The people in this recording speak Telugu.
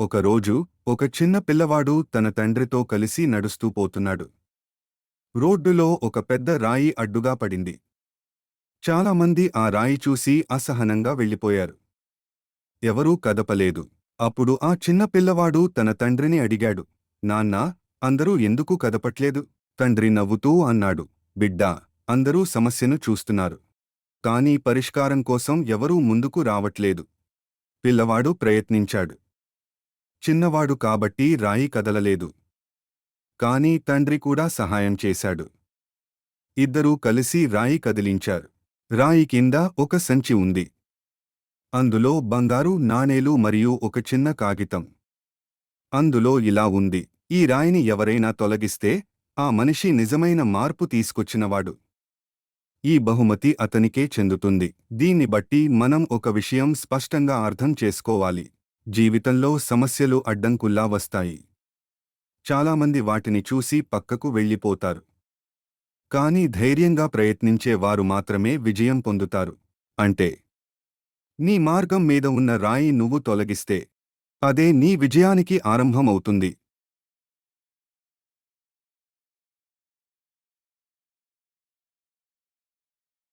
ఒకరోజు ఒక చిన్న పిల్లవాడు తన తండ్రితో కలిసి నడుస్తూ పోతున్నాడు. రోడ్డులో ఒక పెద్ద రాయి అడ్డుగా పడింది. చాలామంది ఆ రాయి చూసి అసహనంగా వెళ్ళిపోయారు. ఎవరూ కదపలేదు. అప్పుడు ఆ చిన్న పిల్లవాడు తన తండ్రిని అడిగాడు, నాన్నా, అందరూ ఎందుకు కదపట్లేదు? తండ్రి నవ్వుతూ అన్నాడు, బిడ్డా, అందరూ సమస్యను చూస్తున్నారు, కానీ పరిష్కారం కోసం ఎవరూ ముందుకు రావట్లేదు. పిల్లవాడు ప్రయత్నించాడు. చిన్నవాడు కాబట్టి రాయి కదలలేదు. కాని తండ్రి కూడా సహాయం చేశాడు. ఇద్దరూ కలిసి రాయి కదిలించారు. రాయి కింద ఒక సంచి ఉంది. అందులో బంగారు నాణేలు మరియు ఒక చిన్న కాగితం. అందులో ఇలా ఉంది, ఈ రాయిని ఎవరైనా తొలగిస్తే ఆ మనిషి నిజమైన మార్పు తీసుకొచ్చినవాడు. ఈ బహుమతి అతనికే చెందుతుంది. దీన్ని బట్టి మనం ఒక విషయం స్పష్టంగా అర్థం చేసుకోవాలి. జీవితంలో సమస్యలు అడ్డంకుల్లా వస్తాయి. చాలామంది వాటిని చూసి పక్కకు వెళ్ళిపోతారు. కానీ ధైర్యంగా ప్రయత్నించే వారు మాత్రమే విజయం పొందుతారు. అంటే నీ మార్గం మీద ఉన్న రాయి నువ్వు తొలగిస్తే అదే నీ విజయానికి ఆరంభమవుతుంది.